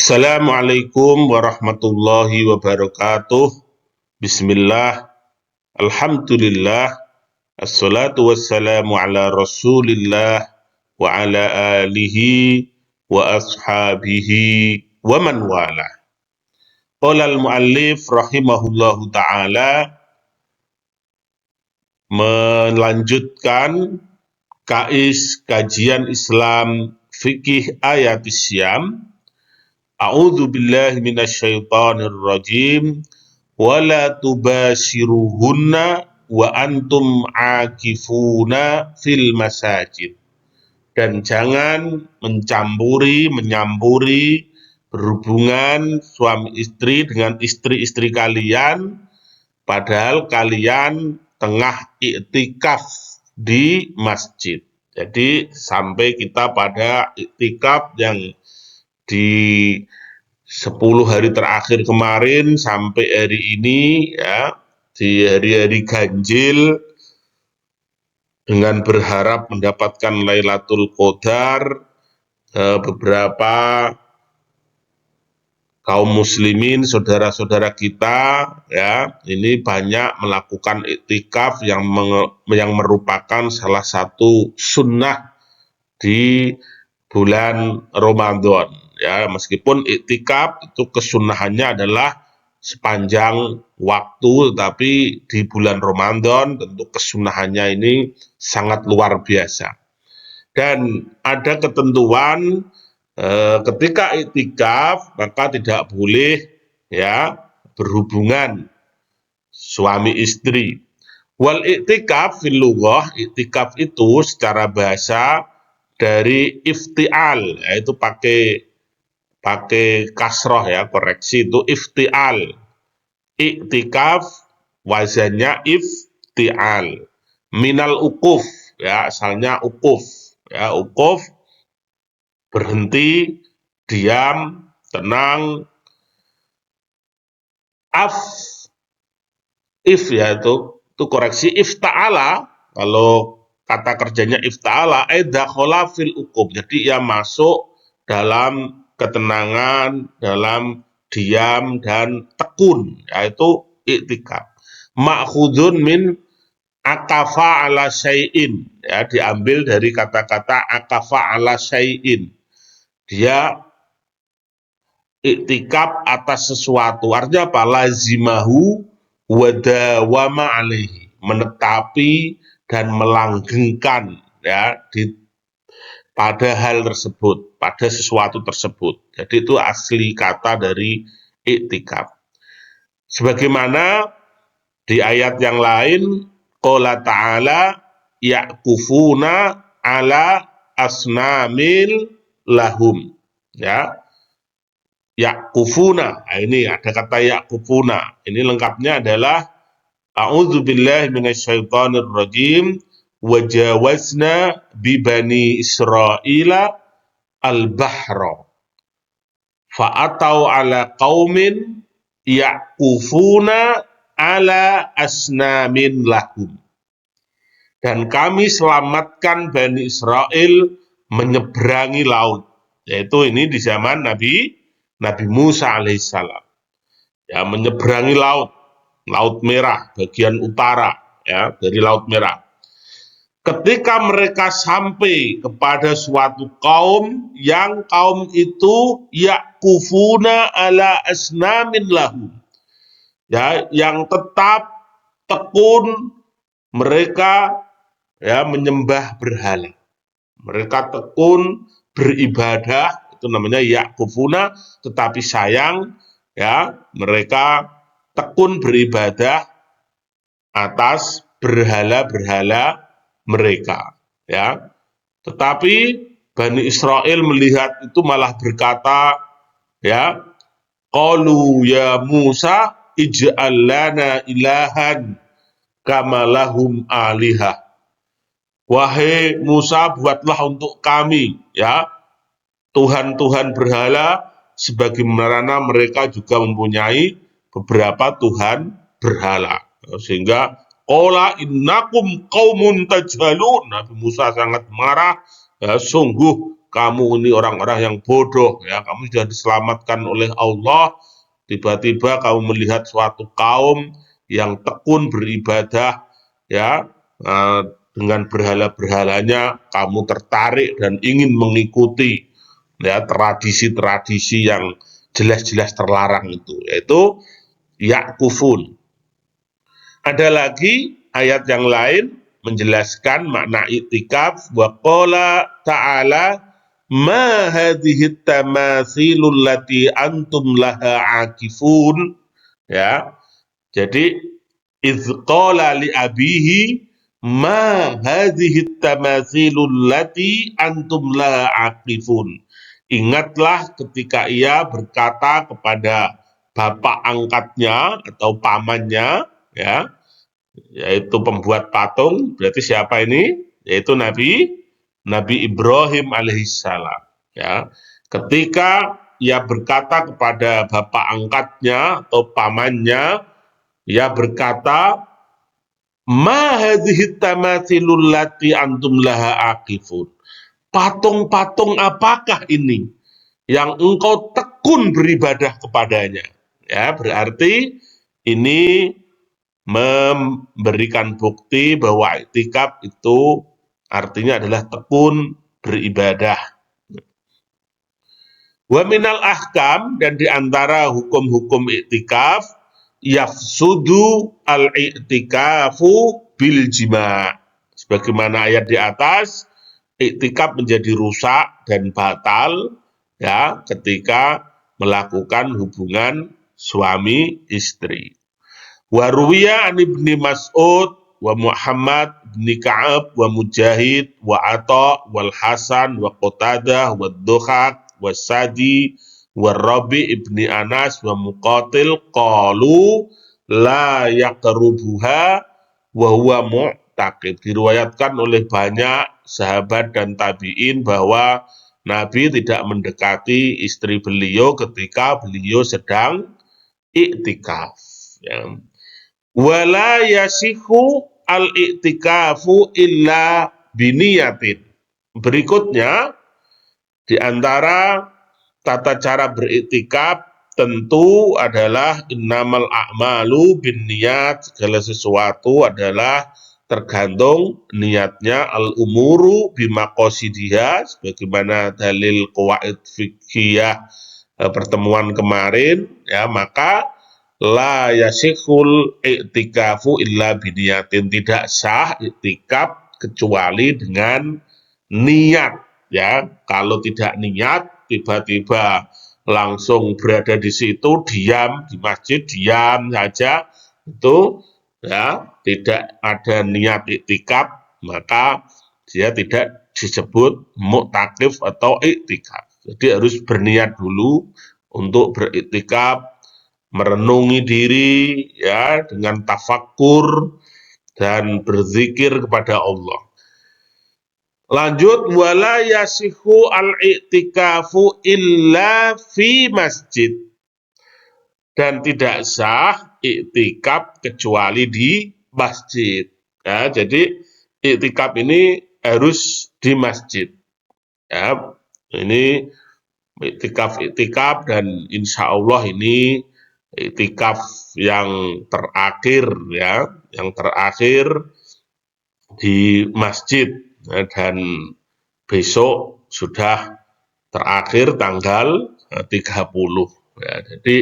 Assalamualaikum warahmatullahi wabarakatuh. Bismillah, alhamdulillah, assalatu wassalamu ala rasulillah wa ala alihi wa ashabihi wa man wala. Qala al-muallif rahimahullahu ta'ala melanjutkan kajian Islam fikih ayat Syam. A'udzu billahi minasyaitonir rajim. Wala tubashiruhunna wa antum akifuna fil masajid. Dan jangan menyampuri berhubungan suami istri dengan istri-istri kalian, padahal kalian tengah iktikaf di masjid. Jadi sampai kita pada iktikaf yang di 10 hari terakhir kemarin sampai hari ini, ya, di hari-hari ganjil dengan berharap mendapatkan Lailatul Qadar. Beberapa kaum muslimin, saudara-saudara kita, ya, ini banyak melakukan iktikaf yang merupakan salah satu sunnah di bulan Ramadan. Ya, meskipun iktikaf itu kesunahannya adalah sepanjang waktu, tapi di bulan Ramadan tentu kesunahannya ini sangat luar biasa. Dan ada ketentuan ketika iktikaf maka tidak boleh, ya, berhubungan suami istri. Wal iktikaf fil lughah, iktikaf itu secara bahasa dari iftial, yaitu pakai kasroh, ya, koreksi, itu iftial. Iktikaf wazannya iftial. Minal ukuf, ya, asalnya ukuf, ya, ukuf berhenti, diam, tenang. Ya, itu koreksi. Ifta'ala, kalau kata kerjanya ifta'ala, dakhala fil ukuf, jadi ia masuk dalam ketenangan, dalam diam dan tekun, yaitu iktikaf. Ma'khudun min akafa ala syai'in, ya, diambil dari kata-kata akafa ala syai'in. Dia iktikaf atas sesuatu, artinya apa? Lazimahu wa dawama alaihi, menetapi dan melanggengkan, ya, pada hal tersebut, pada sesuatu tersebut. Jadi itu asli kata dari iktikaf. Sebagaimana di ayat yang lain, qala ta'ala ya'kufuna ala asnamil lahum, ya, ya'kufuna. Nah, ini ada kata ya'kufuna. Ini lengkapnya adalah a'udzubillahi minasyaitonir rajim. Wajawazna bi bani Israila al-bahra fa'atau ala qaumin ya'kufuna ala asnamin lahum. Dan kami selamatkan Bani Israel menyeberangi laut, yaitu ini di zaman Nabi Musa alaihissalam, ya, menyeberangi laut Merah bagian utara, ya, dari Laut Merah. Ketika mereka sampai kepada suatu kaum yang kaum itu ya'kufuna ala asnamin lahum, ya, yang tetap tekun mereka, ya, menyembah berhala. Mereka tekun beribadah, itu namanya ya'kufuna, tetapi sayang, ya, mereka tekun beribadah atas berhala-berhala mereka, ya. Tetapi Bani Israel melihat itu malah berkata, ya, qalu ya Musa ij'al lana ilahan kama lahum alihah. Wahai Musa, buatlah untuk kami, ya, Tuhan-Tuhan berhala sebagaimana mereka juga mempunyai beberapa Tuhan berhala. Sehingga qala innakum qaumun tajhalun, Nabi Musa sangat marah, ya, sungguh kamu ini orang-orang yang bodoh, ya, kamu sudah diselamatkan oleh Allah, tiba-tiba kamu melihat suatu kaum yang tekun beribadah, ya, dengan berhala-berhalanya, kamu tertarik dan ingin mengikuti, ya, tradisi-tradisi yang jelas-jelas terlarang itu, yaitu yakufun. Ada lagi ayat yang lain menjelaskan makna iktikaf, wa qala ta'ala ma hadhihi tamathilul lati antum laha akifun, ya. Jadi iz qala li abihi ma hadhihi tamathilul lati antum laha akifun. Ingatlah ketika ia berkata kepada bapak angkatnya atau pamannya, ya, yaitu pembuat patung. Berarti siapa ini? Yaitu Nabi Ibrahim alaihissalam, ya. Ketika ia berkata kepada bapak angkatnya atau pamannya, ia berkata, ma hadhihi tamathilul lati antum laha akifun. Patung-patung apakah ini yang engkau tekun beribadah kepadanya? Ya, berarti ini memberikan bukti bahwa iktikaf itu artinya adalah tekun beribadah. Wa minal ahkam, dan diantara hukum-hukum iktikaf, yafsudu al-iktikafu bil jima'. Sebagaimana ayat di atas, iktikaf menjadi rusak dan batal, ya, ketika melakukan hubungan suami istri. Wa ruwiya an Ibni Mas'ud wa Muhammad bin Ka'ab wa Mujahid wa Atha wal Hasan wa Qatadah wa Dhuhak wa Sadi wa Rabi ibni Anas wa Muqatil qalu la yaqrubuha wa huwa mu'taqid. Diriwayatkan oleh banyak sahabat dan tabi'in bahwa Nabi tidak mendekati istri beliau ketika beliau sedang iktikaf, ya. Wala yasihu al-iktikafu illa biniyatin. Berikutnya, di antara tata cara beriktikaf tentu adalah innamal a'malu binniyat, segala sesuatu adalah tergantung niatnya, al-umuru bimaqasidiha, sebagaimana dalil qawaid fiqhiyah pertemuan kemarin, ya. Maka la yasihul iktikafu illa biniyatin, tidak sah iktikaf kecuali dengan niat, ya. Kalau tidak niat, tiba-tiba langsung berada di situ, diam di masjid, diam saja, itu, ya, tidak ada niat iktikaf, maka dia tidak disebut mu'takif atau iktikaf. Jadi harus berniat dulu untuk beriktikaf, merenungi diri, ya, dengan tafakkur dan berzikir kepada Allah. Lanjut, wala yasihu al-iktikafu illa fi masjid, dan tidak sah iktikaf kecuali di masjid, ya. Jadi iktikaf ini harus di masjid, ya. Ini iktikaf, dan insya Allah ini iktikaf yang terakhir, ya, yang terakhir di masjid, ya, dan besok sudah terakhir tanggal 30, ya. Jadi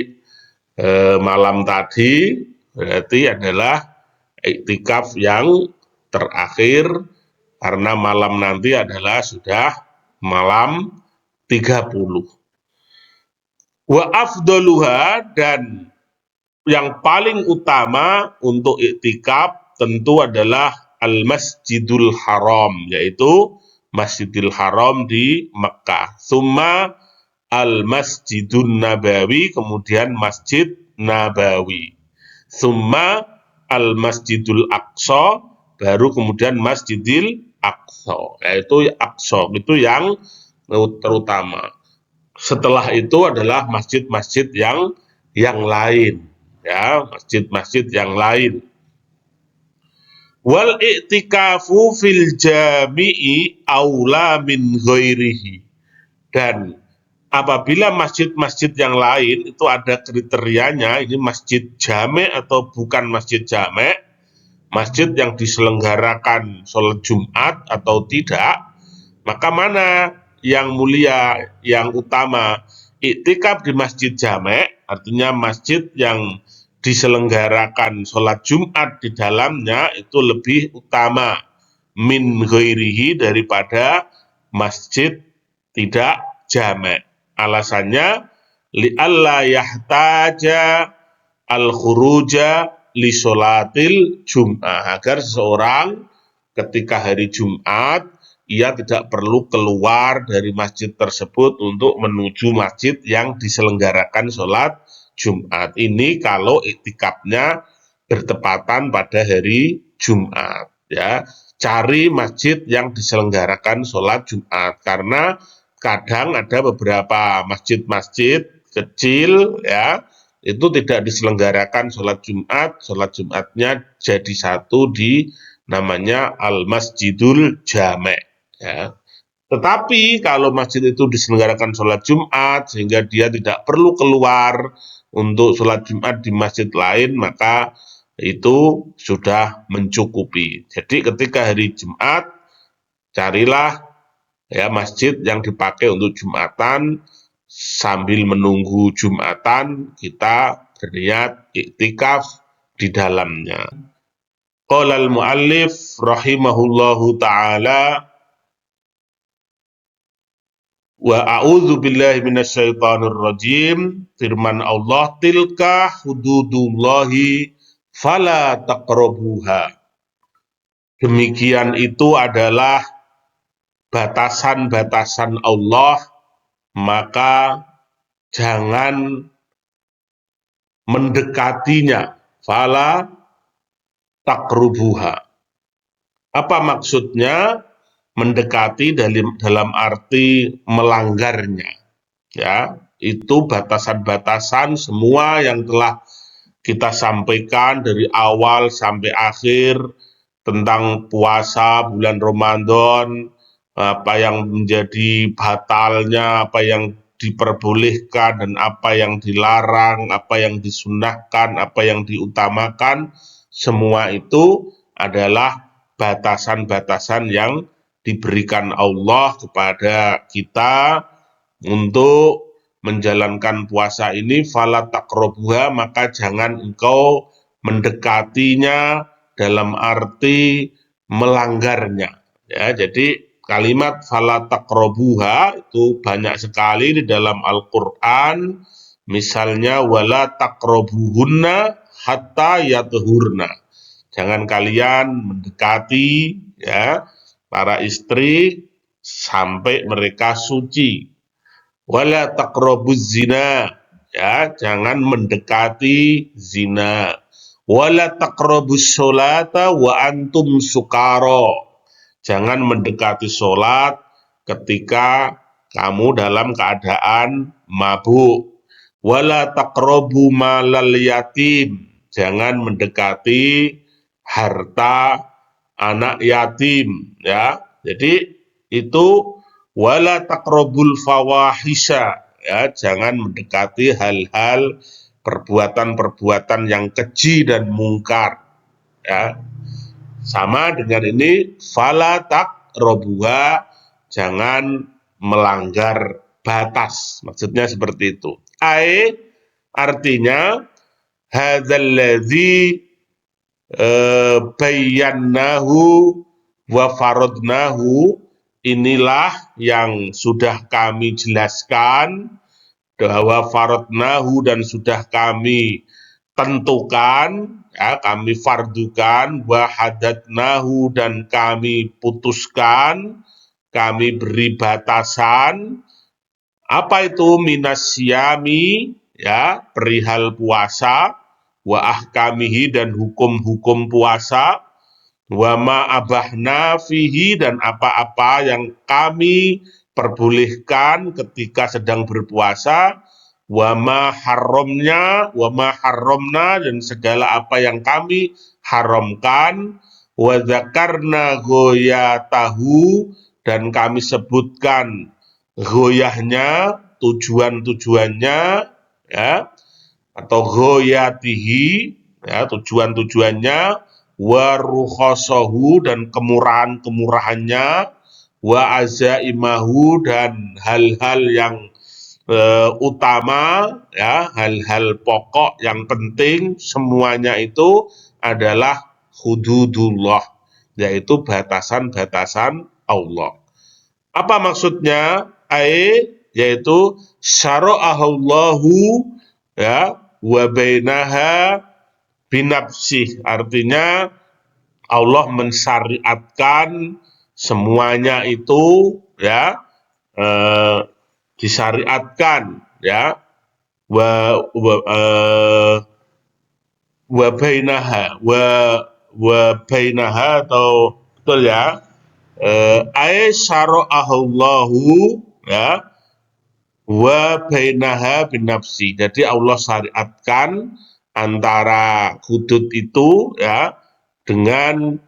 malam tadi berarti adalah iktikaf yang terakhir, karena malam nanti adalah sudah malam 30. Wa afdaluha, dan yang paling utama untuk iktikaf tentu adalah al-Masjidul Haram, yaitu Masjidil Haram di Mekah. Summa al-Masjidun Nabawi, kemudian Masjid Nabawi. Summa al-Masjidul Aqsa, baru kemudian Masjidil Aqsa, yaitu Aqsa itu yang terutama. Setelah itu adalah masjid-masjid yang lain, ya, masjid-masjid yang lain. Wal i'tikafu fil jami'i aula min ghairihi, Dan apabila masjid-masjid yang lain itu ada kriterianya, ini masjid jame' atau bukan masjid jame', masjid yang diselenggarakan sholat Jumat atau tidak, maka mana yang mulia, yang utama? Iktikaf di masjid jame', artinya masjid yang diselenggarakan sholat Jumat di dalamnya itu lebih utama min ghairihi daripada masjid tidak jame'. Alasannya li'alla yahtaja al-khuruja li sholatil jum'ah, agar seseorang ketika hari Jumat ia tidak perlu keluar dari masjid tersebut untuk menuju masjid yang diselenggarakan sholat Jumat. Ini kalau iktikafnya bertepatan pada hari Jumat, ya. Cari masjid yang diselenggarakan sholat Jumat, karena kadang ada beberapa masjid-masjid kecil, ya, itu tidak diselenggarakan sholat Jumatnya jadi satu di namanya Al-Masjidul Jame', ya. Tetapi kalau masjid itu diselenggarakan sholat Jumat sehingga dia tidak perlu keluar untuk sholat Jumat di masjid lain, maka itu sudah mencukupi. Jadi ketika hari Jumat, carilah ya masjid yang dipakai untuk Jumatan, sambil menunggu Jumatan kita berniat iktikaf di dalamnya. Qala al-muallif rahimahullahu ta'ala wa a'udzu billahi minasyaitonir rajim. Firman Allah, tilka hududullahi fala taqrabuha. Demikian itu adalah batasan-batasan Allah, maka jangan mendekatinya. Fala taqrubuha. Apa maksudnya? Mendekati dalam arti melanggarnya, ya. Itu batasan-batasan semua yang telah kita sampaikan dari awal sampai akhir tentang puasa bulan Ramadan, apa yang menjadi batalnya, apa yang diperbolehkan dan apa yang dilarang, apa yang disunahkan, apa yang diutamakan, semua itu adalah batasan-batasan yang diberikan Allah kepada kita untuk menjalankan puasa ini. Fala taqrabuha, maka jangan engkau mendekatinya dalam arti melanggarnya, ya. Jadi kalimat fala taqrabuha itu banyak sekali di dalam Al-Qur'an. Misalnya wala taqrabuhunna hatta yathurna. Jangan kalian mendekati, ya, para istri sampai mereka suci. Wala taqrabuz zina, ya, jangan mendekati zina. Wala taqrabus sholata wa antum sukara, jangan mendekati sholat ketika kamu dalam keadaan mabuk. Wala taqrabu malal yatim, jangan mendekati harta anak yatim, ya. Jadi itu wala taqrabul fawahisha, ya, jangan mendekati hal-hal perbuatan-perbuatan yang keji dan mungkar, ya. Sama dengan ini, fala taqrabuha, jangan melanggar batas. Maksudnya seperti itu. Artinya hadzal ladzi bayyannahu wa faradnahu, inilah yang sudah kami jelaskan, bahwa faradnahu dan sudah kami tentukan, ya, kami fardukan, wa hadatnahu dan kami putuskan, kami beri batasan. Apa itu? Minasyami, ya, perihal puasa, wa ahkamihi dan hukum-hukum puasa, wa ma abahna fihi dan apa-apa yang kami perbolehkan ketika sedang berpuasa, wa ma harramna dan segala apa yang kami haramkan, wa dzakarna ghayatahu dan kami sebutkan goyahnya, tujuan-tujuannya, ya, atau goyatihi, ya, tujuan-tujuannya, wa rukhosohu, dan kemurahan-kemurahannya, wa azaimahu, dan hal-hal yang utama, ya, hal-hal pokok yang penting, semuanya itu adalah hududullah, yaitu batasan-batasan Allah. Apa maksudnya? Yaitu syara'ahallahu, ya, wa bainaha binafsih. Artinya Allah mensyariatkan semuanya itu, ya, eh, disyariatkan, ya, wa bainaha, wa bainaha, atau betul ya, syara'ahallahu, ya, wa bainaha binafsi. Jadi Allah syariatkan antara hudud itu, ya, dengan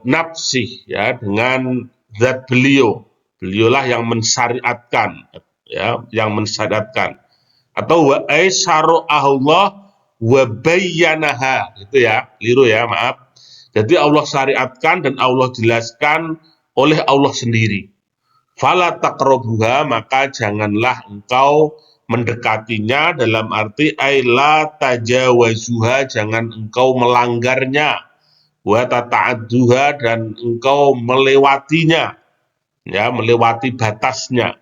nafsi, ya, dengan zat beliau. Beliaulah yang mensyariatkan, ya, yang mensyariatkan. Atau wa syara'ahullah wa bayyanaha, itu ya, keliru ya, maaf. Jadi Allah syariatkan dan Allah jelaskan oleh Allah sendiri. Fala taqrabuha, maka janganlah engkau mendekatinya, dalam arti la tajawazuha, jangan engkau melanggarnya, wa tata'adduha, dan engkau melewatinya, ya, melewati batasnya.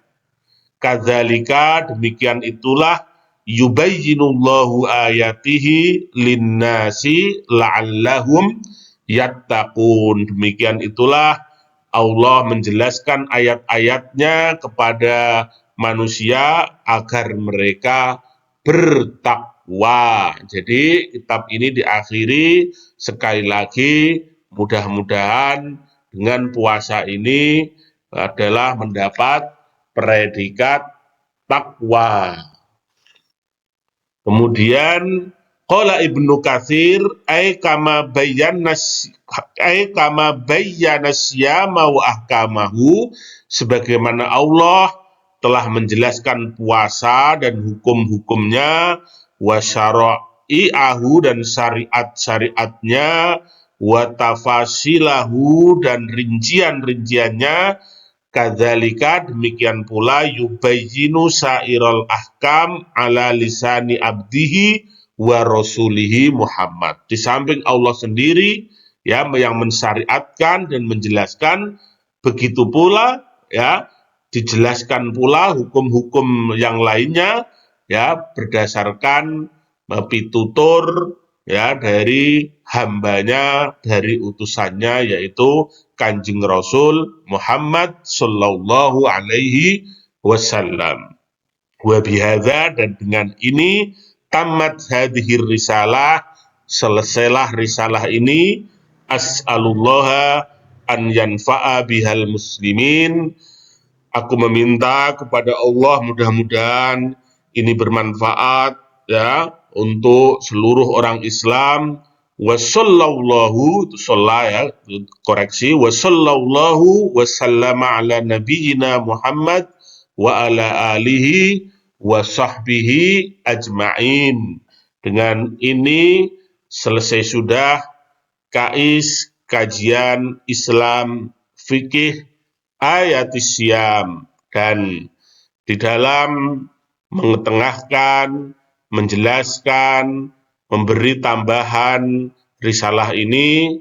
Kadzalika, demikian itulah, yubayyinullahu ayatihi linnasi la'allahum yattaqun. Demikian itulah Allah menjelaskan ayat-ayatnya kepada manusia agar mereka bertakwa. Jadi kitab ini diakhiri sekali lagi, mudah-mudahan dengan puasa ini adalah mendapat predikat takwa. Kemudian qala Ibnu Katsir, kama bayyana siyama wa ahkamahu, sebagaimana Allah telah menjelaskan puasa dan hukum-hukumnya, wa syara'i'ahu, dan syariat-syariatnya, wa tafasilahu, dan rincian-rinciannya. Kadzalika, demikian pula, yubayyinu sa'iral ahkam ala lisani abdihi wa rasulihi Muhammad. Di samping Allah sendiri, ya, yang mensyariatkan dan menjelaskan, begitu pula, ya, dijelaskan pula hukum-hukum yang lainnya, ya, berdasarkan pitutur, ya, dari hambanya, dari utusannya, yaitu Kanjeng Rasul Muhammad sallallahu alaihi wasallam. Wa bihadza, dan dengan ini, tamat hadhir risalah, selesailah risalah ini. As'alullah an yanfa'a bihal muslimin. Aku meminta kepada Allah, mudah-mudahan ini bermanfaat, ya, untuk seluruh orang Islam. Wassallallahu, itu sholla, ya, koreksi, wassallallahu wasallama ala nabiyyina Muhammad wa ala alihi wa sahbihi ajma'in. Dengan ini selesai sudah KAIS, kajian Islam fikih ayatis syam, dan di dalam mengetengahkan, menjelaskan, memberi tambahan risalah ini,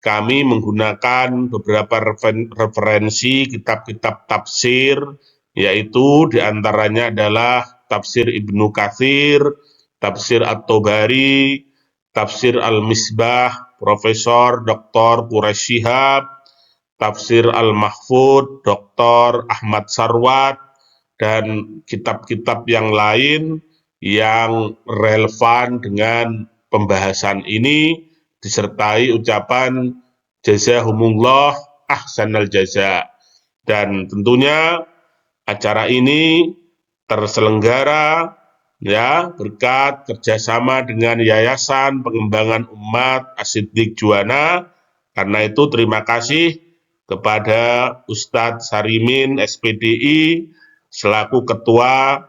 kami menggunakan beberapa referensi kitab-kitab tafsir, yaitu diantaranya adalah tafsir Ibnu Katsir, tafsir At-Tabari, tafsir Al-Misbah, Profesor Dr. Quraish Shihab, tafsir Al-Mahfud, Dr. Ahmad Sarwat, dan kitab-kitab yang lain yang relevan dengan pembahasan ini, disertai ucapan jazahumullah ahsanal jaza. Dan tentunya acara ini terselenggara, ya, berkat kerjasama dengan Yayasan Pengembangan Umat As-Siddiq Juwana. Karena itu terima kasih kepada Ustadz Sarimin SPDI selaku Ketua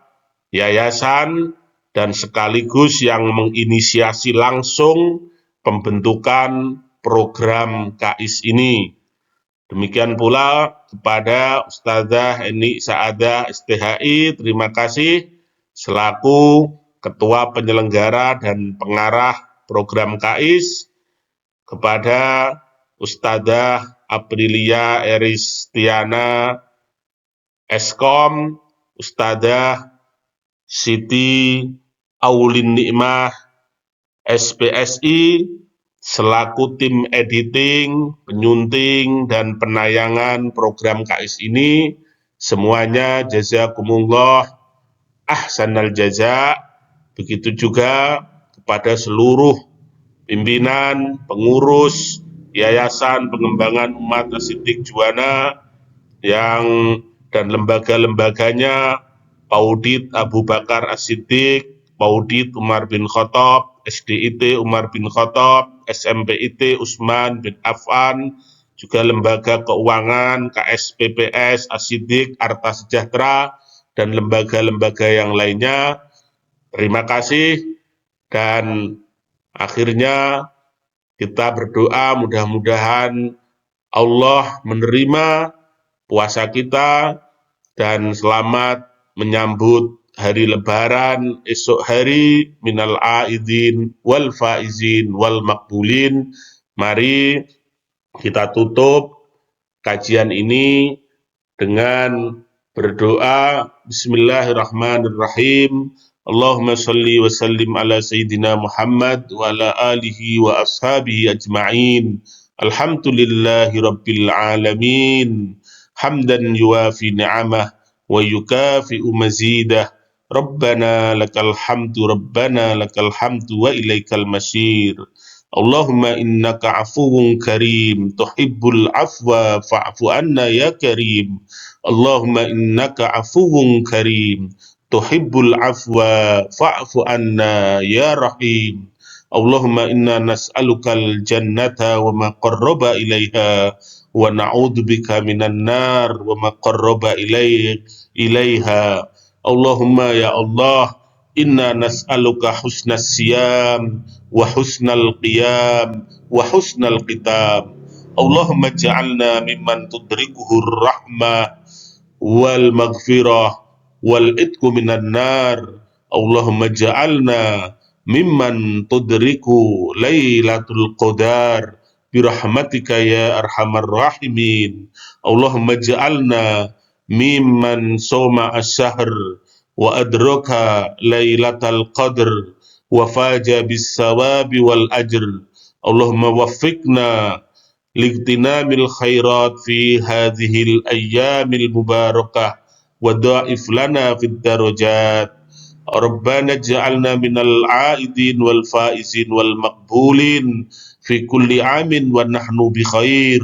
Yayasan dan sekaligus yang menginisiasi langsung pembentukan program KAIS ini. Demikian pula kepada Ustazah Eni Saadah STHI, terima kasih selaku Ketua Penyelenggara dan Pengarah program KAIS, kepada Ustazah Aprilia Eristiana Eskom, Ustazah Siti Aulin Nikmah SPSI, selaku tim editing, penyunting, dan penayangan program KAIS ini, semuanya jazakumullah ahsanal jaza. Begitu juga kepada seluruh pimpinan, pengurus, Yayasan Pengembangan Umat As-Siddiq Juwana dan lembaga-lembaganya, Paudit Abu Bakar As-Siddiq, Paudit Umar bin Khattab, SDIT Umar bin Khattab, SMPIT Utsman bin Affan, juga lembaga keuangan KSPPS As-Siddiq, Arta Sejahtera, dan lembaga-lembaga yang lainnya. Terima kasih, dan akhirnya kita berdoa mudah-mudahan Allah menerima puasa kita dan selamat menyambut hari Lebaran esok hari, minal aidin wal faizin wal makbulin. Mari kita tutup kajian ini dengan berdoa. Bismillahirrahmanirrahim. Allahumma salli wa sallim ala Sayyidina Muhammad wa ala alihi wa ashabihi ajma'in. Alhamdulillahi Rabbil alamin. Hamdan yuwafi ni'amah wa yukafi'u mazidah. Rabbana lakal hamdu, Rabbana lakal hamdu wa ilaikal masyir. Allahumma innaka afuwun karim, tuhibbul afwa fa'fu anna ya karim. Allahumma innaka afuwun karim, tuhibbul afwa fa'fu anna ya rahim. Allahumma inna nas'alukal jannata wa ma qarraba ilaiha wa na'udzubika minan nar wa ma qarraba ilaiha. Allahumma ya Allah, inna nas'aluka husnas siyam wa husnal qiyam wa husnal qitam. Allahumma ja'alna mimman tudrikuhur rahmah wal maghfirah wal itqu minan nar. Allahumma ja'alna mimman tudriku lailatul qadar birahmatika ya arhamar rahimin. Allahumma ja'alna mimman soma asyahr wa adraka lailatal qadr wa faja bis sawabi wal ajr. Allahumma waffiqna liqtinamil khairat fi hadhil ayyamil mubarakah wa dha'if lana fid darajat. Rabbana ja'alna minal aidin wal faizin wal maqbulin fi kulli amin wa nahnu bi khair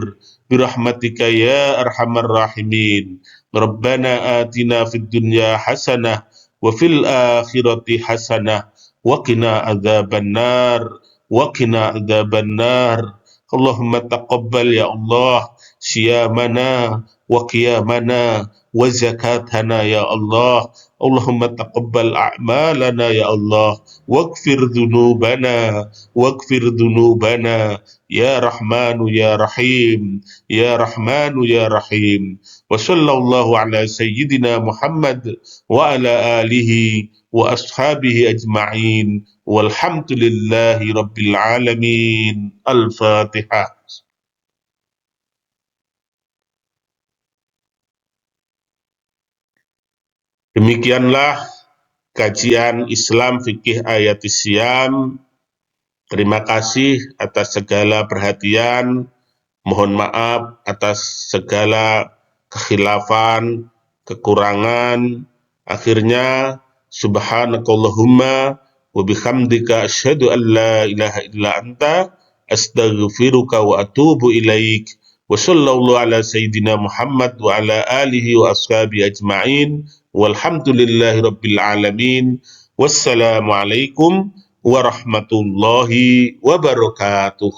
birahmatika ya arhamar rahimin. Rabbana atina fid dunya hasanah wa fil akhirati hasanah wa qina adzabannar wa qina adzabannar. Allahumma taqabbal ya Allah siyamana wa qiyamana wa zakatana ya Allah. Allahumma taqabbal a'malana ya Allah, waghfir dhunubana ya Rahmanu ya Rahim, ya Rahmanu ya Rahim. Wa sallallahu ala sayyidina Muhammad wa ala alihi wa ashabihi ajma'in, walhamdulillahi rabbil alamin. Al-Fatihah. Demikianlah kajian Islam Fikih Ayat Syam. Terima kasih atas segala perhatian. Mohon maaf atas segala kekhilafan, kekurangan. Akhirnya, subhanakallahumma wa bihamdika asyhadu an la ilaha illa anta astaghfiruka wa atubu ilaik. Wa sallallahu ala sayyidina Muhammad wa ala alihi wa ashabihi ajma'in. Walhamdulillahi rabbil alamin. Wassalamualaikum warahmatullahi wabarakatuh.